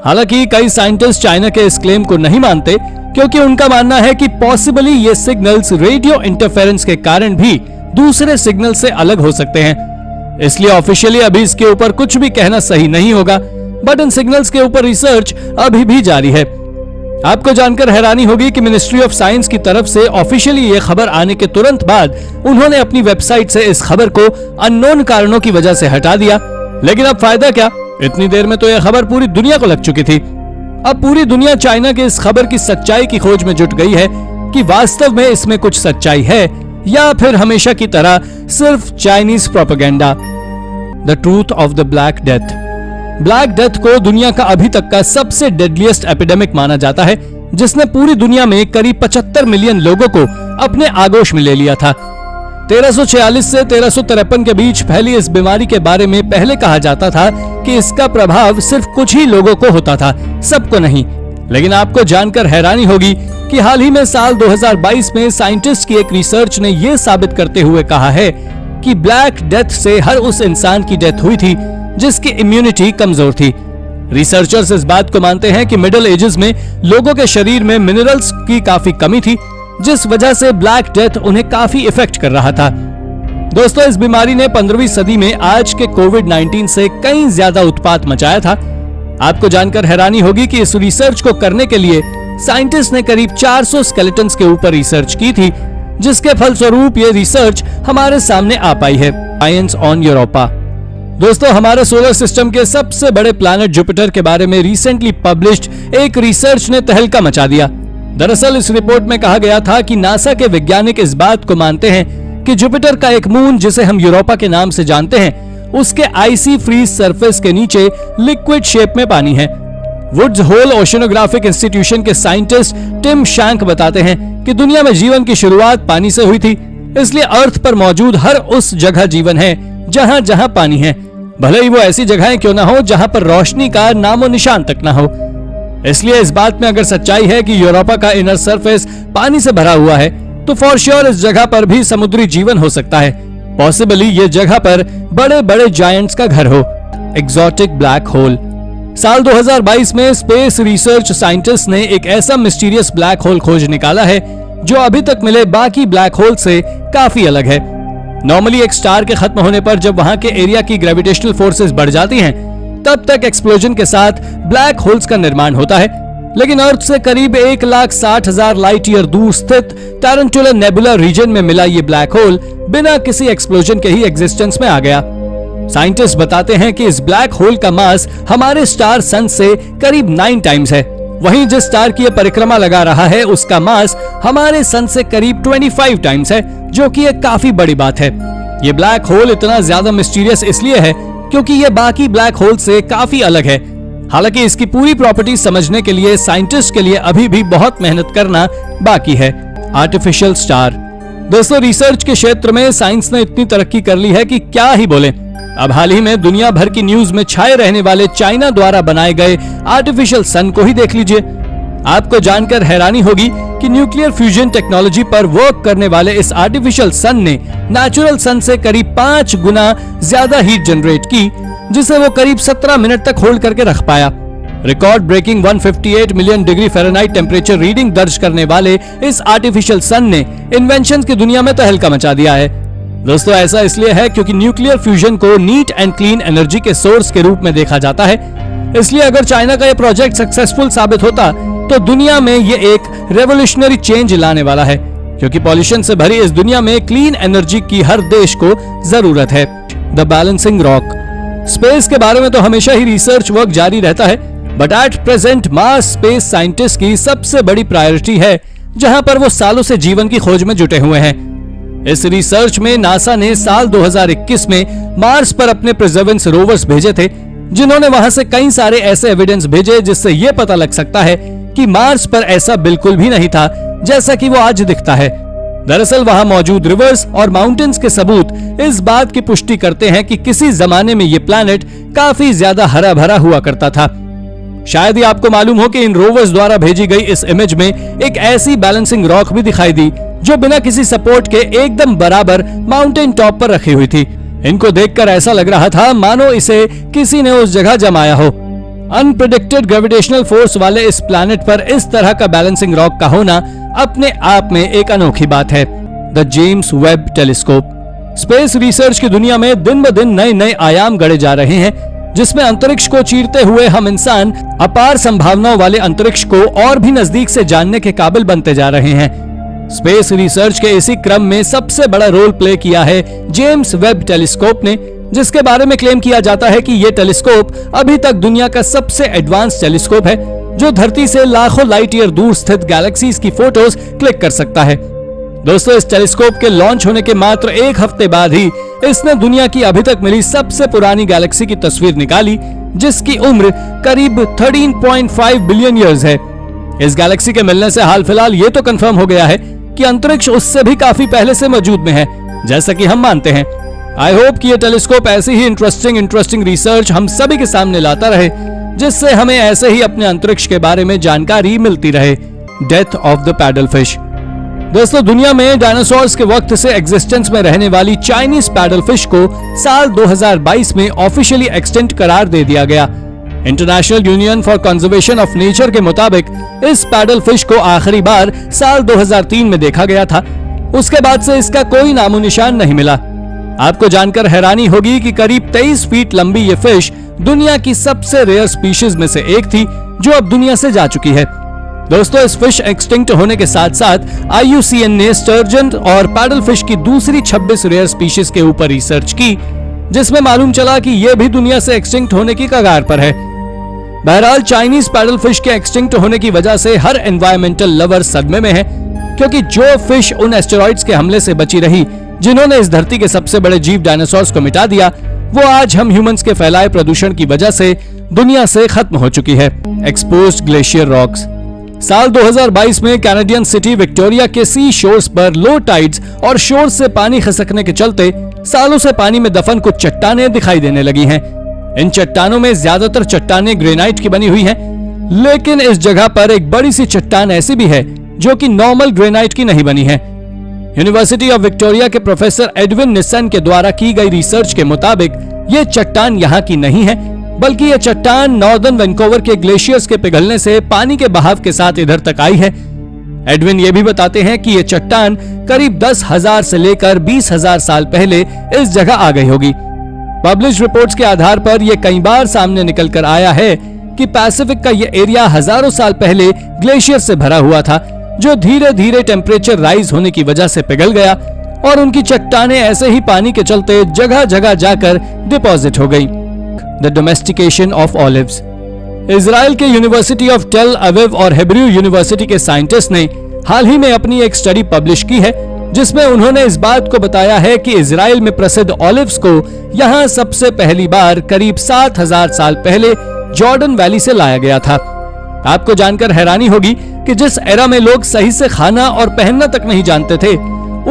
हालांकि कई साइंटिस्ट चाइना के इस क्लेम को नहीं मानते, क्योंकि उनका मानना है कि पॉसिबली ये सिग्नल्स रेडियो इंटरफेरेंस के कारण भी दूसरे सिग्नल से अलग हो सकते हैं। इसलिए ऑफिशियली अभी इसके ऊपर कुछ भी कहना सही नहीं होगा, बट इन सिग्नल्स के ऊपर रिसर्च अभी भी जारी है। आपको जानकर हैरानी होगी कि मिनिस्ट्री ऑफ साइंस की तरफ से ऑफिशियली ये खबर आने के तुरंत बाद उन्होंने अपनी वेबसाइट से इस खबर को अननोन कारणों की वजह से हटा दिया। लेकिन अब फायदा क्या, इतनी देर में तो यह खबर पूरी दुनिया को लग चुकी थी। अब पूरी दुनिया चाइना के इस खबर की सच्चाई की खोज में जुट गई है कि वास्तव में इसमें कुछ सच्चाई है या फिर हमेशा की तरह सिर्फ Chinese propaganda. The truth of the black death. Black death को दुनिया का अभी तक का सबसे डेडलीस्ट एपिडेमिक माना जाता है, जिसने पूरी दुनिया में करीब 75 मिलियन लोगों को अपने आगोश में ले लिया था। 1346 से 1353 के बीच फैली इस बीमारी के बारे में पहले कहा जाता था कि इसका प्रभाव सिर्फ कुछ ही लोगों को होता था, सबको नहीं। लेकिन आपको जानकर हैरानी होगी कि हाल ही में साल 2022 में साइंटिस्ट की एक रिसर्च ने यह साबित करते हुए कहा है कि ब्लैक डेथ से हर उस इंसान की डेथ हुई थी जिसकी इम्यूनिटी कमजोर थी। रिसर्चर्स इस बात को मानते हैं कि मिडिल एजेस में लोगों के शरीर में मिनरल्स की काफी कमी थी, जिस वजह से ब्लैक डेथ उन्हें काफी इफेक्ट कर रहा था। दोस्तों, इस बीमारी ने 15वीं सदी में आज के कोविड-19 से कहीं ज्यादा उत्पात मचाया था। आपको जानकर हैरानी होगी कि इस रिसर्च को करने के लिए साइंटिस्ट ने करीब 400 स्केलेटन्स के ऊपर रिसर्च की थी, जिसके फलस्वरूप ये रिसर्च हमारे सामने आ पाई है। Science on Europa. दोस्तों, हमारे सोलर सिस्टम के सबसे बड़े प्लैनेट जुपिटर के बारे में रिसेंटली पब्लिश्ड एक रिसर्च ने तहलका मचा दिया। दरअसल इस रिपोर्ट में कहा गया था कि नासा के वैज्ञानिक इस बात को मानते हैं कि जुपिटर का एक मून, जिसे हम यूरोपा के नाम से जानते हैं, उसके आइसी फ्रीज सरफेस के नीचे लिक्विड शेप में पानी है। वुड्स होल ओशनोग्राफिक इंस्टीट्यूशन के साइंटिस्ट टिम शैंक बताते हैं कि दुनिया में जीवन की शुरुआत पानी से हुई थी, इसलिए अर्थ पर मौजूद हर उस जगह जीवन है जहां जहां पानी है, भले ही वो ऐसी जगहें क्यों ना हो जहां पर रोशनी का नामो निशान तक ना हो। इसलिए इस बात में अगर सच्चाई है कि यूरोपा का इनर सरफेस पानी से भरा हुआ है, तो फॉर श्योर इस जगह पर भी समुद्री जीवन हो सकता है। पॉसिबली ये जगह पर बड़े बड़े जायंट्स का घर हो। Exotic black hole. साल 2022 में स्पेस रिसर्च साइंटिस्ट ने एक ऐसा मिस्टीरियस ब्लैक होल खोज निकाला है जो अभी तक मिले बाकी ब्लैक होल से काफी अलग है। नॉर्मली एक स्टार के खत्म होने पर जब वहां के एरिया की ग्रेविटेशनल फोर्सेस बढ़ जाती हैं, तब तक एक्सप्लोजन के साथ ब्लैक होल्स का निर्माण होता है। लेकिन अर्थ से करीब 1,60,000 लाइट ईयर दूर स्थित टारंटुला नेबुला रीजन में मिला ये ब्लैक होल बिना किसी एक्सप्लोजन के ही एग्जिस्टेंस में आ गया। साइंटिस्ट बताते हैं कि इस ब्लैक होल का मास हमारे स्टार सन से करीब 9 टाइम्स है। वहीं जिस स्टार की ये परिक्रमा लगा रहा है, उसका मास हमारे सन से करीब 25 टाइम्स है, जो कि एक काफी बड़ी बात है। ये ब्लैक होल इतना ज्यादा मिस्टीरियस इसलिए है क्योंकि ये बाकी ब्लैक होल से काफी अलग है। हालांकि इसकी पूरी प्रॉपर्टी समझने के लिए साइंटिस्ट के लिए अभी भी बहुत मेहनत करना बाकी है। Artificial star. दोस्तों, रिसर्च के क्षेत्र में साइंस ने इतनी तरक्की कर ली है कि क्या ही बोले। अब हाल ही में दुनिया भर की न्यूज में छाए रहने वाले चाइना द्वारा बनाए गए आर्टिफिशियल सन को ही देख लीजिए। आपको जानकर हैरानी होगी कि न्यूक्लियर फ्यूजन टेक्नोलॉजी पर वर्क करने वाले इस आर्टिफिशियल सन ने नेचुरल सन से करीब 5 गुना ज्यादा हीट जनरेट की, जिसे वो करीब 17 मिनट तक होल्ड करके रख पाया। Record breaking 158 million degree Fahrenheit temperature reading दर्ज करने वाले इस आर्टिफिशियल सन ने इन्वेंशन की दुनिया में तहलका मचा दिया है। दोस्तों, ऐसा इसलिए है क्योंकि न्यूक्लियर फ्यूजन को नीट एंड क्लीन एनर्जी के सोर्स के रूप में देखा जाता है। इसलिए अगर चाइना का यह प्रोजेक्ट सक्सेसफुल साबित होता तो दुनिया में ये एक रेवोल्यूशनरी चेंज लाने वाला है, क्योंकि पॉल्यूशन से भरी इस दुनिया में क्लीन एनर्जी की हर देश को जरूरत है। The balancing rock. स्पेस के बारे में तो हमेशा ही रिसर्च वर्क जारी रहता है, but at present Mars space scientist की सबसे बड़ी प्रायोरिटी है, जहां पर वो सालों से जीवन की खोज में जुटे हुए हैं। इस रिसर्च में नासा ने साल 2021 में मार्स पर अपने परसेवरेंस रोवर्स भेजे थे, जिन्होंने वहां से कई सारे ऐसे एविडेंस भेजे जिससे यह पता लग सकता है कि मार्स पर ऐसा बिल्कुल भी नहीं था जैसा कि वो आज दिखता है। दरअसल वहां मौजूद रिवर्स और माउंटेन्स के सबूत इस बात की पुष्टि करते हैं कि किसी जमाने में ये प्लैनेट काफी ज्यादा हरा भरा हुआ करता था। शायद ही आपको मालूम हो कि इन रोवर्स द्वारा भेजी गई इस इमेज में एक ऐसी बैलेंसिंग रॉक भी दिखाई दी जो बिना किसी सपोर्ट के एकदम बराबर माउंटेन टॉप पर रखी हुई थी। इनको देखकर ऐसा लग रहा था मानो इसे किसी ने उस जगह जमाया हो। अनप्रेडिक्टेड ग्रेविटेशनल फोर्स वाले इस प्लैनेट पर इस तरह का बैलेंसिंग रॉक का होना अपने आप में एक अनोखी बात है। The James Webb telescope. Space research की दुनिया में दिन ब दिन नए नए आयाम गढ़े जा रहे हैं, जिसमें अंतरिक्ष को चीरते हुए हम इंसान अपार संभावनाओं वाले अंतरिक्ष को और भी नजदीक से जानने के काबिल बनते जा रहे हैं। स्पेस रिसर्च के इसी क्रम में सबसे बड़ा रोल प्ले किया है जेम्स वेब टेलीस्कोप ने, जिसके बारे में क्लेम किया जाता है कि यह टेलीस्कोप अभी तक दुनिया का सबसे एडवांस टेलीस्कोप है, जो धरती से लाखों लाइट ईयर दूर स्थित गैलेक्सीज की फोटोज क्लिक कर सकता है। दोस्तों, इस टेलीस्कोप के लॉन्च होने के मात्र एक हफ्ते बाद ही इसने दुनिया की अभी तक मिली सबसे पुरानी गैलेक्सी की तस्वीर निकाली, जिसकी उम्र करीब 13.5 बिलियन ईयर्स है। इस गैलेक्सी के मिलने से हाल फिलहाल ये तो कंफर्म हो गया है कि अंतरिक्ष उससे भी काफी पहले से मौजूद में है, जैसा कि हम मानते हैं। आई होप कि ये टेलीस्कोप ऐसी ही इंटरेस्टिंग रिसर्च हम सभी के सामने लाता रहे, जिससे हमें ऐसे ही अपने अंतरिक्ष के बारे में जानकारी मिलती रहे। Death of the pedal fish. दोस्तों, दुनिया में डायनासोर्स के वक्त से एग्जिस्टेंस में रहने वाली चाइनीज पैडल फिश को साल 2022 में ऑफिशियली एक्सटिंक्ट करार दे दिया गया। International union for conservation of nature के मुताबिक इस पैडल फिश को आखिरी बार साल 2003 में देखा गया था। उसके बाद से इसका कोई नामो निशान नहीं मिला। आपको जानकर हैरानी होगी कि करीब 23 फीट लंबी ये फिश दुनिया की सबसे रेयर स्पीशीज में से एक थी जो अब दुनिया से जा चुकी है। दोस्तों, इस फिश एक्सटिंक्ट होने के साथ साथ IUCN ने स्टर्जन और पैडल फिश की दूसरी 26 रेयर स्पीशीज के ऊपर रिसर्च की, जिसमें मालूम चला कि यह भी दुनिया से एक्सटिंक्ट होने की कगार पर है। बहरहाल, चाइनीज पैडल फिश के एक्सटिंक्ट होने की वजह से हर एनवायरमेंटल लवर सदमे में है, क्योंकि जो फिश उन एस्टेरॉइड्स के हमले से बची रही जिन्होंने इस धरती के सबसे बड़े जीव डायनासोर्स को मिटा दिया, वो आज हम ह्यूमंस के फैलाए प्रदूषण की वजह से दुनिया से खत्म हो चुकी है। Exposed glacier rocks. साल 2022 में कैनेडियन सिटी विक्टोरिया के सी शोर्स पर लो टाइड्स और शोर से पानी खिसकने के चलते सालों से पानी में दफन कुछ चट्टानें दिखाई देने लगी हैं। इन चट्टानों में ज्यादातर चट्टानें ग्रेनाइट की बनी हुई हैं, लेकिन इस जगह पर एक बड़ी सी चट्टान ऐसी भी है जो कि नॉर्मल ग्रेनाइट की नहीं बनी है। यूनिवर्सिटी ऑफ विक्टोरिया के प्रोफेसर एडविन निसन के द्वारा की गई रिसर्च के मुताबिक ये चट्टान यहाँ की नहीं है, बल्कि ये चट्टान नॉर्दर्न वैंकूवर के ग्लेशियर्स के पिघलने से पानी के बहाव के साथ इधर तक आई है। एडविन ये भी बताते हैं कि ये चट्टान करीब 10,000 से लेकर 20,000 साल पहले इस जगह आ गई होगी। पब्लिश रिपोर्ट्स के आधार पर यह कई बार सामने निकल कर आया है कि पैसिफिक का ये एरिया हजारों साल पहले ग्लेशियर से भरा हुआ था, जो धीरे धीरे टेम्परेचर राइज होने की वजह से पिघल गया और उनकी चट्टानें ऐसे ही पानी के चलते जगह जगह जाकर डिपॉजिट हो गईं। The domestication of olives. Israel के यूनिवर्सिटी ऑफ टेल अविव और हिब्रू यूनिवर्सिटी के साइंटिस्ट ने हाल ही में अपनी एक स्टडी पब्लिश की है, जिसमें उन्होंने इस बात को बताया है कि इजराइल में प्रसिद्ध ऑलिव्स को यहाँ सबसे पहली बार करीब 7,000 साल पहले जॉर्डन वैली से लाया गया था। आपको जानकर हैरानी होगी कि जिस एरा में लोग सही से खाना और पहनना तक नहीं जानते थे,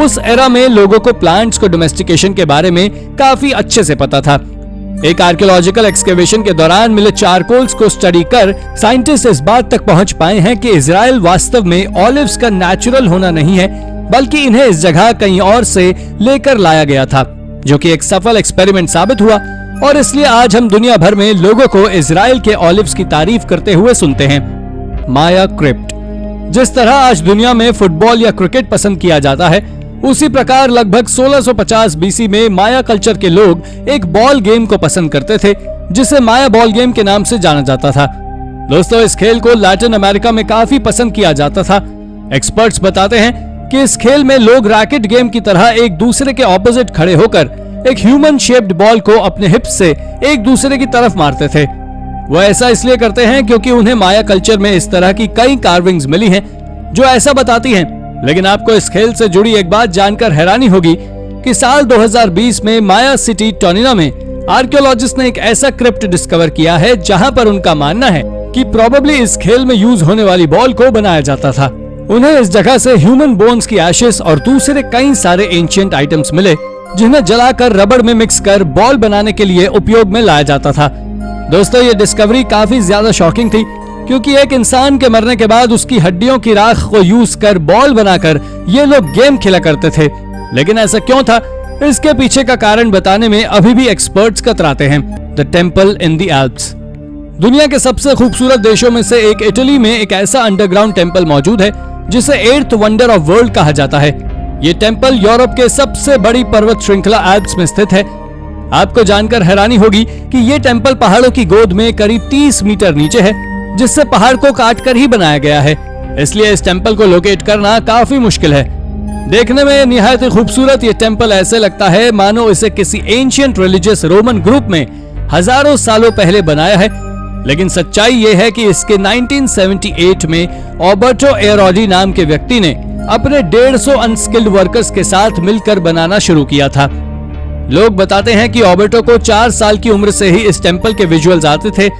उस एरा में लोगों को प्लांट्स को डोमेस्टिकेशन के बारे में काफी अच्छे से पता था। एक आर्कियोलॉजिकल एक्सकेवेशन के दौरान मिले चारकोल्स को स्टडी कर साइंटिस्ट इस बात तक पहुंच पाए हैं कि इजराइल वास्तव में ऑलिव्स का नेचुरल होना नहीं है, बल्कि इन्हें इस जगह कहीं और से लेकर लाया गया था, जो कि एक सफल एक्सपेरिमेंट साबित हुआ। और इसलिए आज हम दुनिया भर में लोगों को इजराइल के ऑलिव्स की तारीफ करते हुए सुनते हैं। माया क्रिप्ट। जिस तरह आज दुनिया में फुटबॉल या क्रिकेट पसंद किया जाता है, उसी प्रकार लगभग 1650 बीसी में माया कल्चर के लोग एक बॉल गेम को पसंद करते थे, जिसे माया बॉल गेम के नाम से जाना जाता था। दोस्तों, इस खेल को लैटिन अमेरिका में काफी पसंद किया जाता था। एक्सपर्ट्स बताते हैं कि इस खेल में लोग रैकेट गेम की तरह एक दूसरे के ऑपोजिट खड़े होकर एक ह्यूमन शेप्ड बॉल को अपने हिप्स से एक दूसरे की तरफ मारते थे। वो ऐसा इसलिए करते हैं क्योंकि उन्हें माया कल्चर में इस तरह की कई कार्विंग्स मिली हैं जो ऐसा बताती हैं। लेकिन आपको इस खेल से जुड़ी एक बात जानकर हैरानी होगी कि साल 2020 में माया सिटी टोनिना में आर्कियोलॉजिस्ट ने एक ऐसा क्रिप्ट डिस्कवर किया है जहां पर उनका मानना है कि प्रोबेबली इस खेल में यूज होने वाली बॉल को बनाया जाता था। उन्हें इस जगह से ह्यूमन बोन्स की एशेस और दूसरे कई सारे एंशिएंट आइटम्स मिले, जिन्हें जलाकर रबड़ में मिक्स कर बॉल बनाने के लिए उपयोग में लाया जाता था। दोस्तों, ये डिस्कवरी काफी ज्यादा शॉकिंग थी, क्योंकि एक इंसान के मरने के बाद उसकी हड्डियों की राख को यूज कर बॉल बनाकर ये लोग गेम खेला करते थे। लेकिन ऐसा क्यों था, इसके पीछे का कारण बताने में अभी भी एक्सपर्ट्स कतराते हैं। The temple in the Alps. दुनिया के सबसे खूबसूरत देशों में से एक इटली में एक ऐसा अंडरग्राउंड टेम्पल मौजूद है जिसे 8th वंडर ऑफ वर्ल्ड कहा जाता है। ये टेम्पल यूरोप के सबसे बड़ी पर्वत श्रृंखला एल्प्स में स्थित है। आपको जानकर हैरानी होगी कि ये टेम्पल पहाड़ों की गोद में करीब 30 मीटर नीचे है, जिससे पहाड़ को काटकर ही बनाया गया है। इसलिए इस टेम्पल को लोकेट करना काफी मुश्किल है। देखने में निहायत खूबसूरत ये टेम्पल ऐसे लगता है मानो इसे किसी एंशिएंट रिलीजियस रोमन ग्रुप में हजारों सालों पहले बनाया है। लेकिन सच्चाई ये है कि इसके 1978 में ऑबर्टो एरोडी नाम के व्यक्ति ने अपने 150 अनस्किल्ड वर्कर्स के साथ मिलकर बनाना शुरू किया था। लोग बताते हैं कि ऑबर्टो को 4 साल की उम्र से ही इस टेम्पल के विजुअल्स आते थे,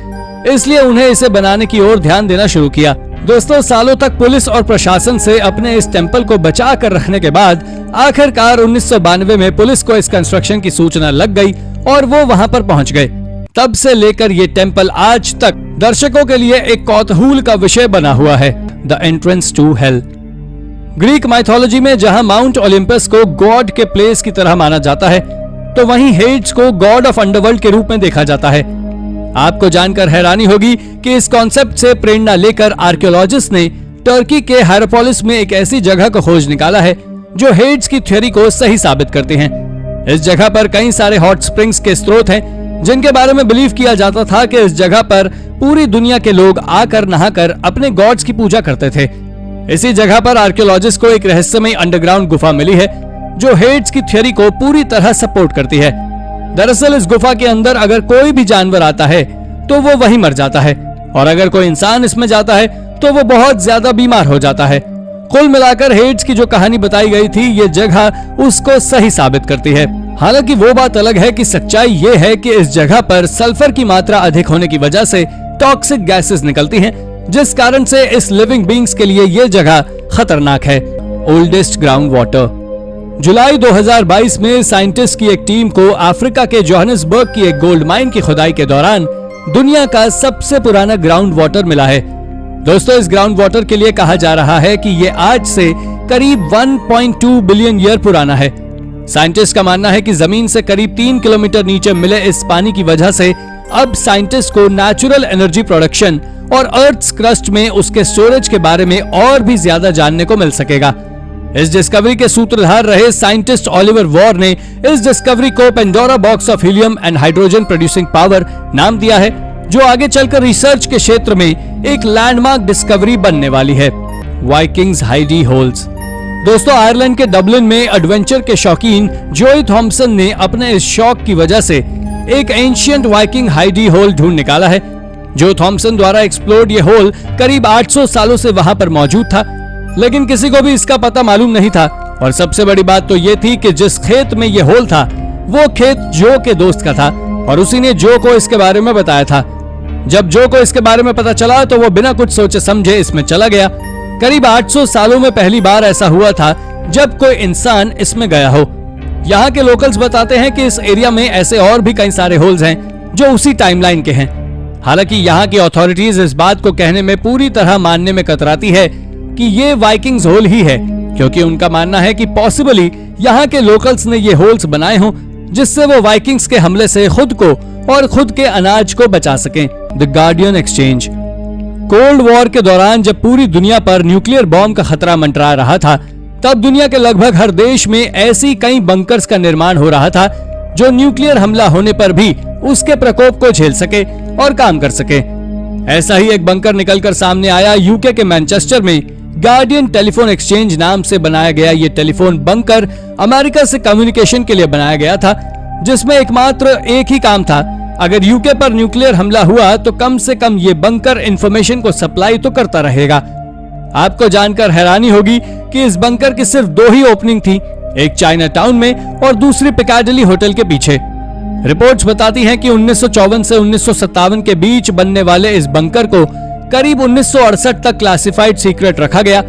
इसलिए उन्हें इसे बनाने की ओर ध्यान देना शुरू किया। दोस्तों, सालों तक पुलिस और प्रशासन से अपने इस टेम्पल को बचा कर रखने के बाद आखिरकार 1992 में पुलिस को इस कंस्ट्रक्शन की सूचना लग गई और वो वहां पर पहुंच गए। तब से लेकर ये टेम्पल आज तक दर्शकों के लिए एक कौतूहल का विषय बना हुआ है। The entrance to hell. Greek mythology में जहां माउंट ओलंपस को गॉड के प्लेस की तरह माना जाता है, तो वहीं हेड्स को गॉड ऑफ अंडरवर्ल्ड के रूप में देखा जाता है। आपको जानकर हैरानी होगी कि इस कॉन्सेप्ट से प्रेरणा लेकर आर्कियोलॉजिस्ट ने टर्की के हायरोपोलिस में एक ऐसी जगह को खोज निकाला है जो हेड्स की थ्योरी को सही साबित करते हैं। इस जगह पर कई सारे हॉट स्प्रिंग्स के स्रोत हैं, जिनके बारे में बिलीव किया जाता था कि इस जगह पर पूरी दुनिया के लोग आकर नहाकर अपने गॉड्स की पूजा करते थे। इसी जगह पर आर्कियोलॉजिस्ट को एक रहस्यमय अंडरग्राउंड गुफा मिली है जो हेड्स की थ्योरी को पूरी तरह सपोर्ट करती है। दरअसल इस गुफा के अंदर अगर कोई भी जानवर आता है तो वो वहीं मर जाता है, और अगर कोई इंसान इसमें जाता है तो वो बहुत ज्यादा बीमार हो जाता है। कुल मिलाकर हेड्स की जो कहानी बताई गई थी, ये जगह उसको सही साबित करती है। हालांकि वो बात अलग है कि सच्चाई ये है कि इस जगह पर सल्फर की मात्रा अधिक होने की वजह से टॉक्सिक गैसेस निकलती हैं, जिस कारण से इस लिविंग बींग्स के लिए ये जगह खतरनाक है। Oldest ground water. जुलाई 2022 में साइंटिस्ट की एक टीम को अफ्रीका के जोहानिसबर्ग की एक गोल्ड माइन की खुदाई के दौरान दुनिया का सबसे पुराना ग्राउंड वाटर मिला है। दोस्तों, इस ग्राउंड वाटर के लिए कहा जा रहा है कि ये आज से करीब 1.2 बिलियन ईयर पुराना है। साइंटिस्ट का मानना है कि जमीन से करीब 3 किलोमीटर नीचे मिले इस पानी की वजह से अब साइंटिस्ट को नेचुरल एनर्जी प्रोडक्शन और अर्थ क्रस्ट में उसके स्टोरेज के बारे में और भी ज्यादा जानने को मिल सकेगा। इस डिस्कवरी के सूत्रधार रहे साइंटिस्ट ओलिवर वॉर ने इस डिस्कवरी को Pandora box of helium and hydrogen producing power नाम दिया है, जो आगे चलकर रिसर्च के क्षेत्र में एक लैंडमार्क डिस्कवरी बनने वाली है। Vikings Heidi holes. दोस्तों, आयरलैंड के डबलिन में एडवेंचर के शौकीन जोई थॉम्पसन ने अपने इस शौक की वजह से एक एंशिएंट वाइकिंग हाइडी होल ढूंढ निकाला है। जो थॉम्पसन द्वारा एक्सप्लोर्ड ये होल करीब 800 सालों से वहां पर मौजूद था, लेकिन किसी को भी इसका पता मालूम नहीं था। और सबसे बड़ी बात तो ये थी कि जिस खेत में ये होल था वो खेत जो के दोस्त का था, और उसी ने जो को इसके बारे में बताया था। जब जो को इसके बारे में पता चला तो वो बिना कुछ सोचे समझे इसमें चला गया। करीब 800 सालों में पहली बार ऐसा हुआ था जब कोई इंसान इसमें गया हो। यहाँ के लोकल्स बताते हैं कि इस एरिया में ऐसे और भी कई सारे होल्स हैं जो उसी टाइमलाइन के हैं। हालांकि यहाँ की अथॉरिटीज इस बात को कहने में पूरी तरह मानने में कतराती है कि ये वाइकिंग्स होल ही है, क्योंकि उनका मानना है कि पॉसिबली यहाँ के लोकल्स ने ये होल्स बनाए हों जिससे वो वाइकिंग्स के हमले से खुद को और खुद के अनाज को बचा सकें। The guardian exchange. Cold war के दौरान जब पूरी दुनिया पर न्यूक्लियर बॉम्ब का खतरा मंडरा रहा था, तब दुनिया के लगभग हर देश में ऐसी कई बंकर्स का निर्माण हो रहा था जो न्यूक्लियर हमला होने पर भी उसके प्रकोप को झेल सके और काम कर सके। ऐसा ही एक बंकर निकलकर सामने आया यूके के मैनचेस्टर में। गार्डियन टेलीफोन एक्सचेंज नाम से बनाया गया ये टेलीफोन बंकर अमेरिका से कम्युनिकेशन के लिए बनाया गया था, जिसमें एकमात्र एक ही काम था, अगर यूके पर न्यूक्लियर हमला हुआ तो कम से कम ये बंकर इंफॉर्मेशन को सप्लाई तो करता रहेगा। आपको जानकर हैरानी होगी कि इस बंकर की सिर्फ 2 ही ओपनिंग थी, एक चाइना टाउन में और दूसरी पिकाडिली होटल के पीछे। रिपोर्ट्स बताती हैं कि 1954 से 1957 के बीच बनने वाले इस बंकर को करीब 1968 तक क्लासिफाइड सीक्रेट रखा गया,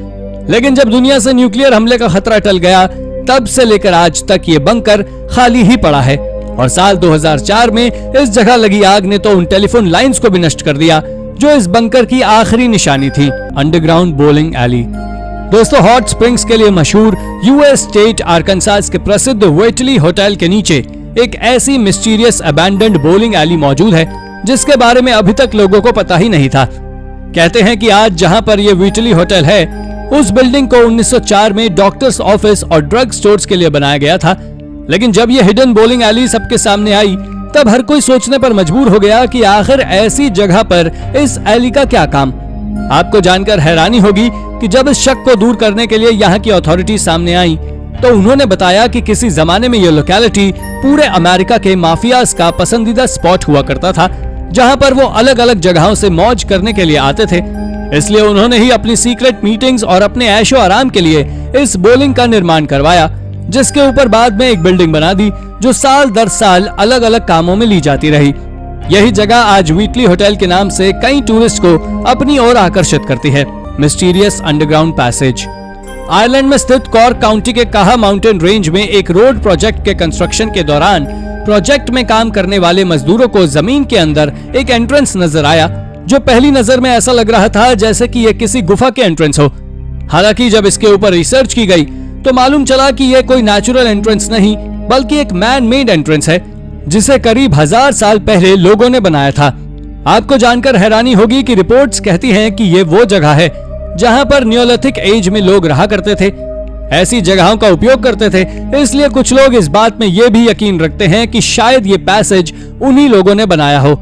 लेकिन जब दुनिया से न्यूक्लियर हमले का खतरा टल गया तब से लेकर आज तक ये बंकर खाली ही पड़ा है। और साल 2004 में इस जगह लगी आग ने तो उन टेलीफोन लाइंस को भी नष्ट कर दिया जो इस बंकर की आखिरी निशानी थी। Underground bowling alley. दोस्तों, हॉट स्प्रिंग्स के लिए मशहूर यूएस स्टेट आर्कनसास के प्रसिद्ध वेटली होटल के नीचे एक ऐसी मिस्टीरियस अबैंडन्ड बोलिंग एली मौजूद है जिसके बारे में अभी तक लोगों को पता ही नहीं था। कहते हैं कि आज जहां पर यह वेटली होटल है, उस बिल्डिंग को 1904 में डॉक्टर्स ऑफिस और ड्रग स्टोर्स के लिए बनाया गया था। लेकिन जब यह हिडन बोलिंग एली सबके सामने आई तब हर कोई सोचने पर मजबूर हो गया कि आखिर ऐसी जगह पर इस एली का क्या काम। आपको जानकर हैरानी होगी कि जब इस शक को दूर करने के लिए यहाँ की अथॉरिटी सामने आई तो उन्होंने बताया कि किसी जमाने में यह लोकेलिटी पूरे अमेरिका के माफियाज का पसंदीदा स्पॉट हुआ करता था, जहां पर वो अलग अलग जगहों से मौज करने के लिए आते थे। इसलिए उन्होंने ही अपनी सीक्रेट मीटिंग्स और अपने ऐशो आराम के लिए इस बोलिंग का निर्माण करवाया, जिसके ऊपर बाद में एक बिल्डिंग बना दी जो साल दर साल अलग अलग कामों में ली जाती रही। यही जगह आज वेटली होटल के नाम से कई टूरिस्ट को अपनी ओर आकर्षित करती है। Mysterious underground passage. आयरलैंड में स्थित कॉर्क काउंटी के काहा माउंटेन रेंज में एक रोड प्रोजेक्ट के कंस्ट्रक्शन के दौरान प्रोजेक्ट में काम करने वाले मजदूरों को जमीन के अंदर एक एंट्रेंस नजर आया, जो पहली नजर में ऐसा लग रहा था जैसे कि यह किसी गुफा के एंट्रेंस हो। हालांकि जब इसके ऊपर रिसर्च की गई तो मालूम चला कि यह कोई नेचुरल एंट्रेंस नहीं बल्कि एक मैन मेड एंट्रेंस है जिसे करीब 1000 साल पहले लोगों ने बनाया था। आपको जानकर हैरानी होगी कि रिपोर्ट्स कहती हैं कि ये वो जगह है जहां पर नियोलिथिक एज में लोग रहा करते थे, ऐसी जगहों का उपयोग करते थे। इसलिए कुछ लोग इस बात में ये भी यकीन रखते हैं कि शायद ये पैसेज उन्हीं लोगों ने बनाया हो।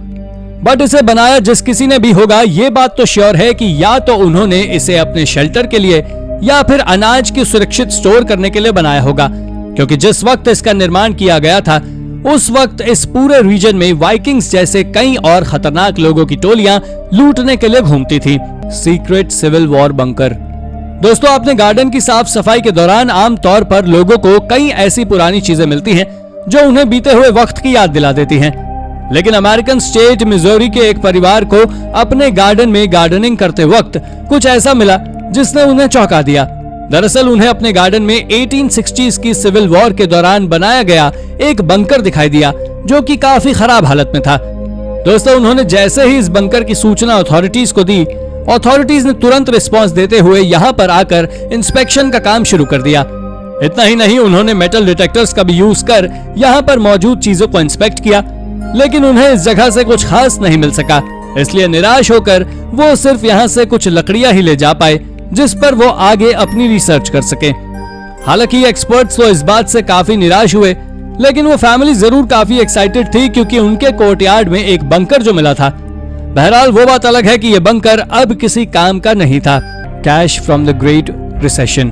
बट इसे बनाया जिस किसी ने भी होगा, ये बात तो श्योर है कि या तो उन्होंने इसे अपने शेल्टर के लिए या फिर अनाज की सुरक्षित स्टोर करने के लिए बनाया होगा, क्योंकि जिस वक्त इसका निर्माण किया गया था उस वक्त इस पूरे रीजन में वाइकिंग्स जैसे कई और खतरनाक लोगों की टोलियां लूटने के लिए घूमती थी। Secret civil war bunker. दोस्तों, अपने गार्डन की साफ सफाई के दौरान आमतौर पर लोगों को कई ऐसी पुरानी चीजें मिलती हैं जो उन्हें बीते हुए वक्त की याद दिला देती हैं। लेकिन अमेरिकन स्टेट मिजोरी के एक परिवार को अपने गार्डन में गार्डनिंग करते वक्त कुछ ऐसा मिला जिसने उन्हें चौंका दिया। दरअसल उन्हें अपने गार्डन में 1860s की सिविल वॉर के दौरान बनाया गया एक बंकर दिखाई दिया जो कि काफी खराब हालत में था। दोस्तों, उन्होंने जैसे ही इस बंकर की सूचना अथॉरिटीज को दी, अथॉरिटीज ने तुरंत रिस्पांस देते हुए यहाँ पर आकर इंस्पेक्शन का काम शुरू कर दिया। इतना ही नहीं, उन्होंने मेटल डिटेक्टर्स का भी यूज कर यहाँ पर मौजूद चीजों को इंस्पेक्ट किया, लेकिन उन्हें इस जगह से कुछ खास नहीं मिल सका। इसलिए निराश होकर वो सिर्फ यहाँ से कुछ लकड़ियां ही ले जा पाए जिस पर वो आगे अपनी रिसर्च कर सके। हालांकि एक्सपर्ट्स तो इस बात से काफी निराश हुए, लेकिन वो फैमिली जरूर काफी एक्साइटेड थी क्योंकि उनके कोर्टयार्ड में एक बंकर जो मिला था। बहरहाल वो बात अलग है कि ये बंकर अब किसी काम का नहीं था। Cash from the great recession.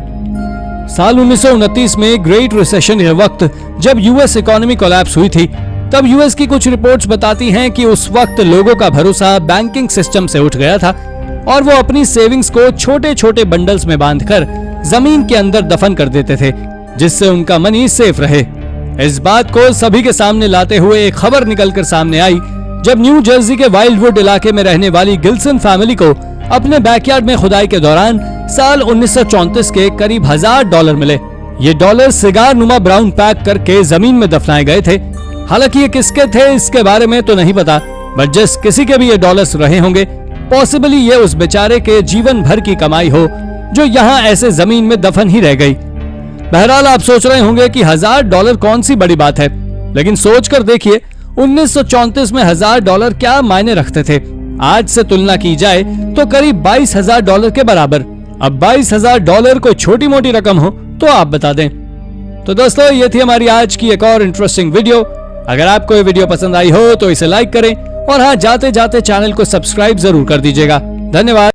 साल 1929 में ग्रेट रिसेशन के वक्त जब यूएस इकोनॉमी कोलैप्स हुई थी, तब यूएस की कुछ रिपोर्ट्स बताती हैं कि उस वक्त लोगों का भरोसा बैंकिंग सिस्टम से उठ गया था और वो अपनी सेविंग्स को छोटे छोटे बंडल्स में बांधकर जमीन के अंदर दफन कर देते थे जिससे उनका मनी सेफ रहे। इस बात को सभी के सामने लाते हुए एक खबर निकलकर सामने आई जब न्यू जर्सी के वाइल्डवुड इलाके में रहने वाली गिल्सन फैमिली को अपने बैकयार्ड में खुदाई के दौरान साल 1934 के करीब $1000 मिले। ये डॉलर सिगार नुमा ब्राउन पैक करके जमीन में दफनाए गए थे। हालांकि ये किसके थे इसके बारे में तो नहीं पता, बट जिस किसी के भी ये डॉलर्स रहे होंगे, पॉसिबली ये उस बेचारे के जीवन भर की कमाई हो जो यहाँ ऐसे जमीन में दफन ही रह गई। बहरहाल आप सोच रहे होंगे कि $1000 कौन सी बड़ी बात है, लेकिन सोच कर देखिए 1934 में $1000 क्या मायने रखते थे। आज से तुलना की जाए तो करीब $22,000 के बराबर। अब $22,000 कोई छोटी मोटी रकम हो तो आप बता दें। तो दोस्तों, ये थी हमारी आज की एक और इंटरेस्टिंग वीडियो। अगर आपको ये वीडियो पसंद आई हो तो इसे लाइक करें और हाँ, जाते जाते चैनल को सब्सक्राइब जरूर कर दीजिएगा। धन्यवाद।